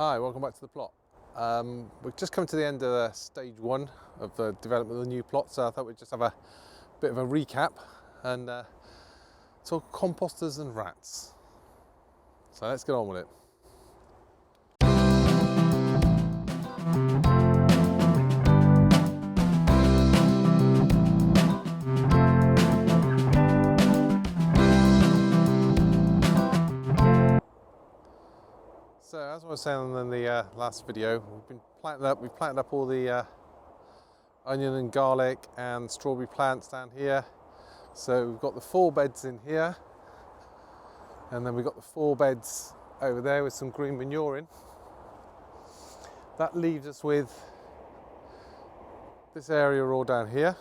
Hi, welcome back to the plot. We've just come to the end of stage one of the development of the new plot, so I thought we'd just have a bit of a recap and talk composters and rats. So let's get on with it. So as I was saying in the last video, we've planted up all the onion and garlic and strawberry plants down here. So we've got the 4 beds in here, and then we've got the 4 beds over there with some green manure in. That leaves us with this area all down here.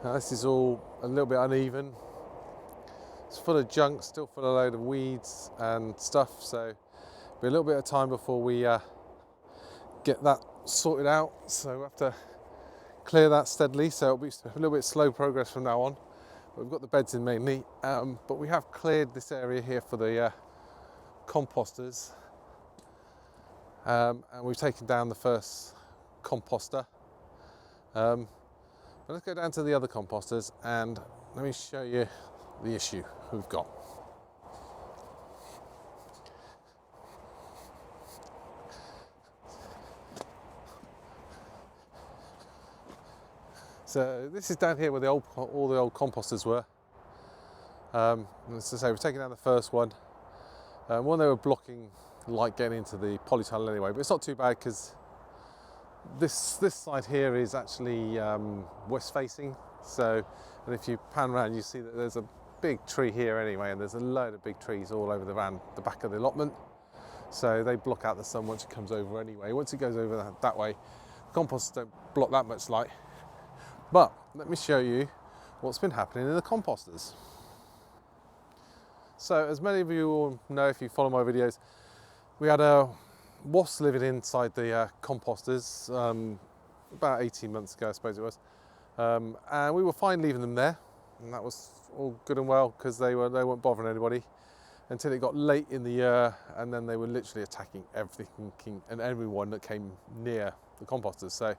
Now this is all a little bit uneven. It's full of junk, still full of a load of weeds and stuff, so it'll be a little bit of time before we get that sorted out. So we'll have to clear that steadily, so it'll be a little bit slow progress from now on. But we've got the beds in mainly, but we have cleared this area here for the composters, and we've taken down the first composter. But let's go down to the other composters and let me show you the issue we've got. So this is down here where all the old composters were. As I say, we've taken down the first one. One, they were blocking light getting into the polytunnel anyway, but it's not too bad because this side here is actually west facing. So, and if you pan around, you see that there's a big tree here anyway, and there's a load of big trees all over the back of the allotment. So they block out the sun once it comes over anyway. Once it goes over that way, the composters don't block that much light. But let me show you what's been happening in the composters. So as many of you will know if you follow my videos, we had a wasp living inside the composters about 18 months ago, I suppose it was. And we were fine leaving them there, and that was all good and well because they weren't bothering anybody until it got late in the year, and then they were literally attacking everything and everyone that came near the composters. So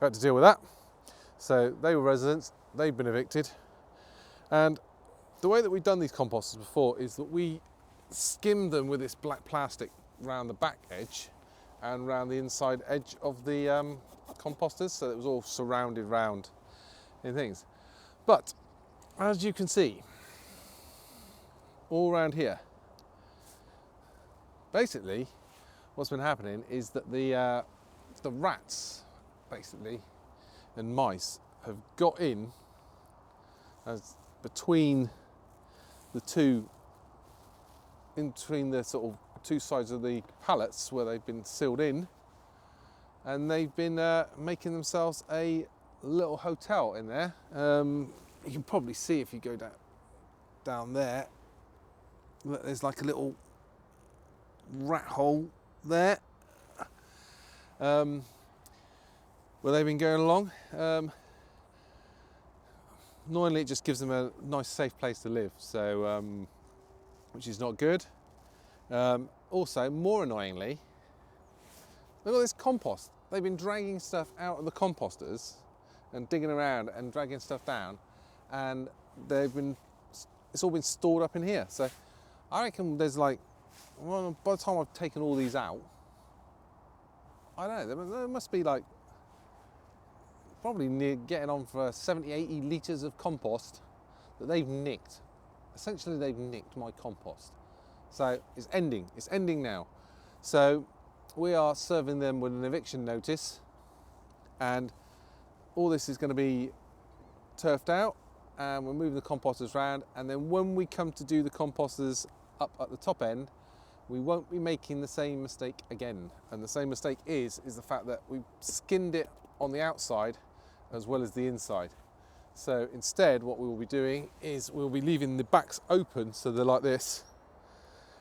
we had to deal with that. So they were residents, they've been evicted, and the way that we've done these composters before is that we skimmed them with this black plastic around the back edge and around the inside edge of the composters, so it was all surrounded round in things. But as you can see, all around here, basically what's been happening is that the rats, basically, and mice have got in as between the sort of two sides of the pallets where they've been sealed in, and they've been making themselves a little hotel in there. You can probably see if you go down there, there's like a little rat hole there where they've been going along. Normally it just gives them a nice safe place to live, so which is not good. Also, more annoyingly, look at this compost. They've been dragging stuff out of the composters and digging around and dragging stuff down, and it's all been stored up in here. So I reckon there's like, well, by the time I've taken all these out, I don't know, there must be like probably near getting on for 70-80 litres of compost that they've nicked. Essentially they've nicked my compost. So it's ending now. So we are serving them with an eviction notice, and all this is going to be turfed out, and we're moving the composters around, and then when we come to do the composters up at the top end, we won't be making the same mistake again. And the same mistake is the fact that we skinned it on the outside as well as the inside. So instead what we will be doing is we'll be leaving the backs open so they're like this,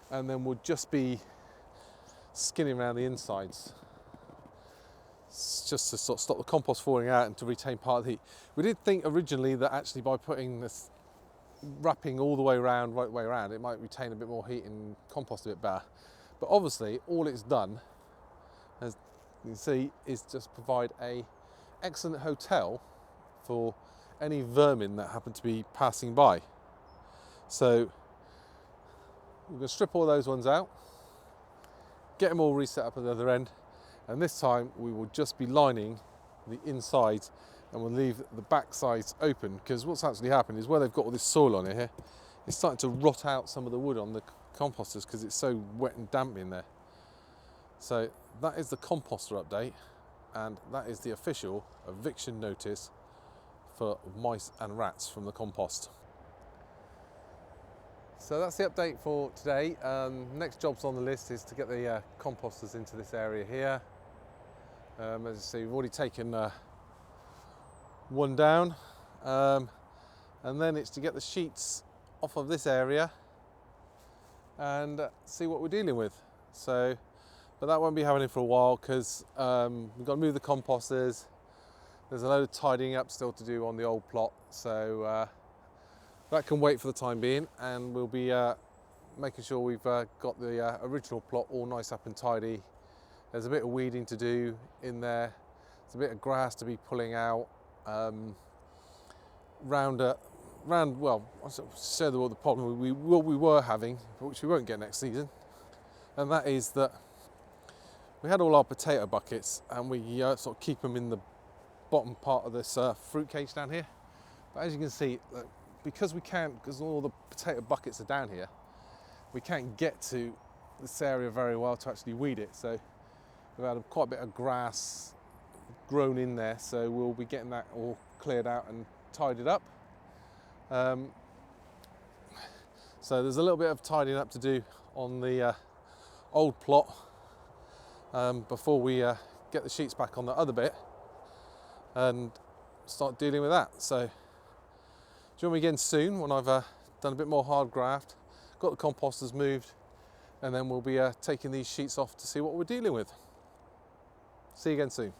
and then we'll just be skinning around the insides, just to sort of stop the compost falling out and to retain part of the heat. We did think originally that actually by putting this wrapping all the way around, right way around, it might retain a bit more heat and compost a bit better. But obviously all it's done, as you can see, is just provide a excellent hotel for any vermin that happen to be passing by. So we're going to strip all those ones out, get them all reset up at the other end, and this time we will just be lining the insides and we'll leave the back sides open, because what's actually happened is where they've got all this soil on it here, it's starting to rot out some of the wood on the composters because it's so wet and damp in there. So that is the composter update, and that is the official eviction notice for mice and rats from the compost. So that's the update for today. Next jobs on the list is to get the composters into this area here. As you see, we've already taken one down, and then it's to get the sheets off of this area and see what we're dealing with. So, but that won't be happening for a while because we've got to move the composters. There's a load of tidying up still to do on the old plot, so that can wait for the time being, and we'll be making sure we've got the original plot all nice up and tidy. There's a bit of weeding to do in there. There's a bit of grass to be pulling out. Well, I'll show them what the problem we were having, which we won't get next season, and that is that we had all our potato buckets, and we sort of keep them in the bottom part of this fruit cage down here. But as you can see, because all the potato buckets are down here, we can't get to this area very well to actually weed it. So we've had quite a bit of grass grown in there, so we'll be getting that all cleared out and tidied up. So there's a little bit of tidying up to do on the old plot before we get the sheets back on the other bit and start dealing with that. So join me again soon when I've done a bit more hard graft, got the composters moved, and then we'll be taking these sheets off to see what we're dealing with. See you again soon.